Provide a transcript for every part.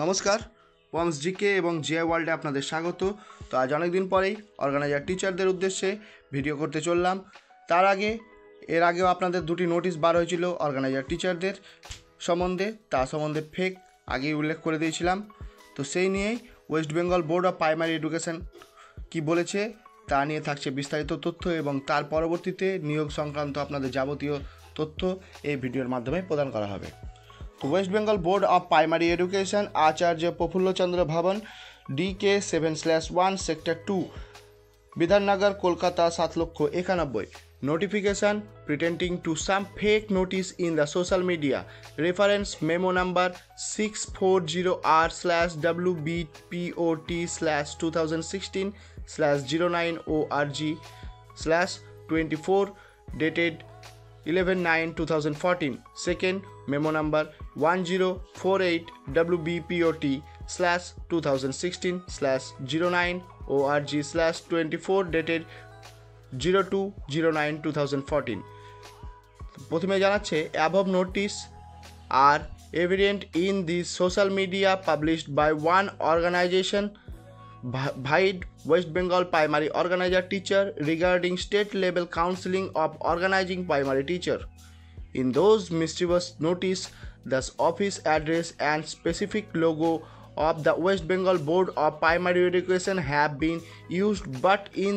নমস্কার, pom'sgk এবং GI ওয়ার্ল্ডে আপনাদের স্বাগত। তো আজ অনেকদিন পরেই অর্গানাইজার টিচারদের উদ্দেশ্যে ভিডিও করতে চললাম। এর আগেও আপনাদের দুটি নোটিশ বার হয়েছিল অর্গানাইজার টিচারদের সম্বন্ধে, তা সম্বন্ধে ফেক আগেই উল্লেখ করে দিয়েছিলাম। তো সেই নিয়েই West Bengal Board of Primary education কি বলেছে তা নিয়ে থাকছে বিস্তারিত তথ্য, এবং তার পরবর্তীতে নিয়োগ সংক্রান্ত আপনাদের যাবতীয় তথ্য এই ভিডিওর মাধ্যমে প্রদান করা হবে। তো West Bengal Board of Primary Education, Acharya Prafullachandra Bhavan, DK 7/1 sector 2, Bidhannagar, Kolkata 7,91,000। Notification pretending to some fake notice in the social media. Reference memo number 640/WBPOT/2016/09ORG/24 dated 11/9/2014. Second memo number 1048/WBPOT/2016/09ORG/24 dated 02/09/2014. প্রথমে জানাচ্ছে above notice are evident in the social media published by one organization Bhide West Bengal primary organizer teacher regarding state level counseling of organizing primary teacher. In those mischievous notice, the office address and specific logo of the West Bengal Board of Primary Education have been used, but in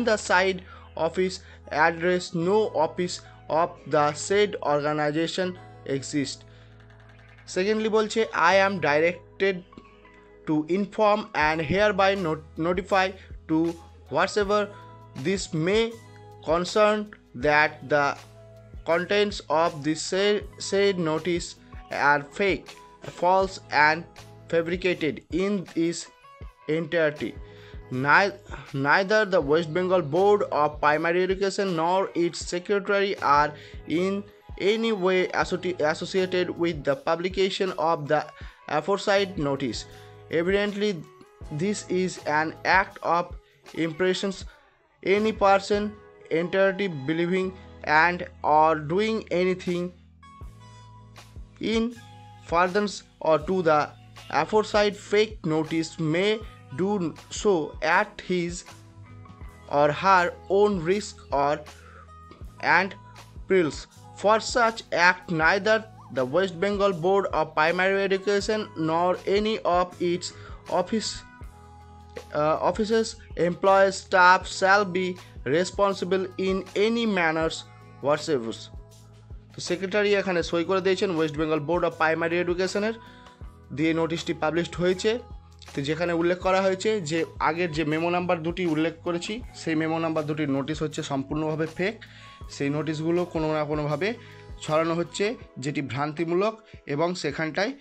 the side office address no office of the said organization exists. Secondly বলছে I am directed to inform and hereby notify to whatsoever this may concern that the contents of this said notice are fake, false and fabricated in its entirety. Neither the West Bengal Board of Primary Education nor its secretary are in any way associated with the publication of the aforesaid notice. Evidently, this is an act of impressions. Any person, entity believing and or doing anything in furtherance or to the aforesaid fake notice may do so at his or her own risk and perils. For such act, neither the West Bengal Board of Primary Education nor any of its offices, employees, staff shall be responsible in any manners whatsoever. তো secretary এখানে সই করে দিয়েছেন West Bengal Board of primary এডুকেশনের দিয়ে নোটিশটি published হয়েছে। তো যেখানে উল্লেখ করা হয়েছে যে আগের যে মেমো নাম্বার দুটি উল্লেখ করেছি সেই মেমো নাম্বার দুটির নোটিশ হচ্ছে সম্পূর্ণভাবে ফেক। সেই নোটিশগুলো কোনো না কোনোভাবে ছড়ানো হচ্ছে যেটি ভ্রান্তিমূলক, এবং সেখানটায়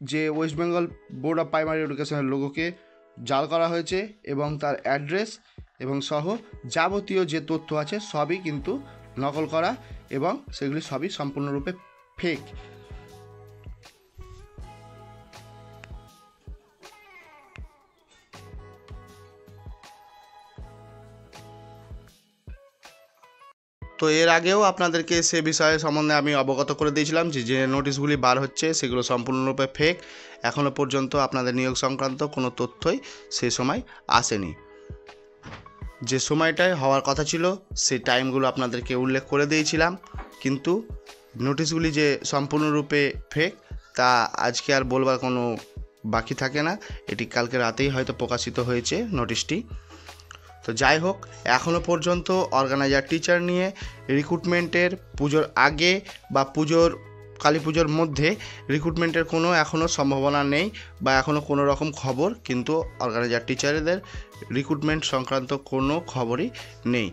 যে West Bengal Board of primary এডুকেশনের লোগোকে জাল করা হয়েছে এবং তার অ্যাড্রেস এবং সহ যাবতীয় যে তথ্য আছে সবই কিন্তু নকল করা, এবং সেগুলি সবই সম্পূর্ণরূপে ফেক। তো এর আগেও আপনাদেরকে সে বিষয়ে সম্বন্ধে আমি অবগত করে দিয়েছিলাম যে নোটিশগুলি বার হচ্ছে সেগুলো সম্পূর্ণরূপে ফেক। এখনও পর্যন্ত আপনাদের নিয়োগ সংক্রান্ত কোনো তথ্যই সেই সময় আসেনি। যে সময়টায় হওয়ার কথা ছিল সেই টাইমগুলো আপনাদেরকে উল্লেখ করে দিয়েছিলাম, কিন্তু নোটিশগুলি যে সম্পূর্ণরূপে ফেক তা আজকে আর বলবার কোনো বাকি থাকে না। এটি কালকে রাতেই হয়তো প্রকাশিত হয়েছে নোটিশটি। তো যাই হোক, এখনও পর্যন্ত অর্গানাইজার টিচার নিয়ে রিক্রুটমেন্টের পুজোর আগে বা কালী পুজোর মধ্যে রিক্রুটমেন্টের কোনো এখনও সম্ভাবনা নেই, বা এখনও কোনো রকম খবর কিন্তু অর্গানাইজার টিচারদের রিক্রুটমেন্ট সংক্রান্ত কোনো খবরই নেই।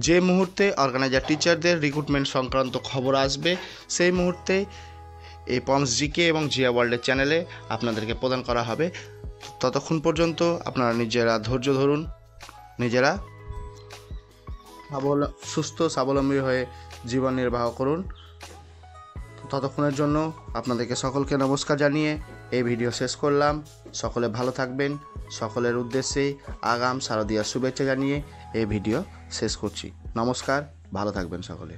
যে মুহূর্তে অর্গানাইজার টিচারদের রিক্রুটমেন্ট সংক্রান্ত খবর আসবে সেই মুহূর্তে এই pom'sgk এবং জিআই ওয়ার্ল্ডের চ্যানেলে আপনাদেরকে প্রদান করা হবে। ততক্ষণ পর্যন্ত আপনারা নিজেরা ধৈর্য ধরুন, নিজেরা সুস্থ স্বাবলম্বী হয়ে জীবন নির্বাহ করুন। ততক্ষণের জন্য আপনাদেরকে সকলকে নমস্কার জানিয়ে এই ভিডিও শেষ করলাম। সকলে ভালো থাকবেন, সকলের উদ্দেশ্যেই আগাম শারদীয়ার শুভেচ্ছা জানিয়ে এই ভিডিও শেষ করছি। নমস্কার, ভালো থাকবেন সকলে।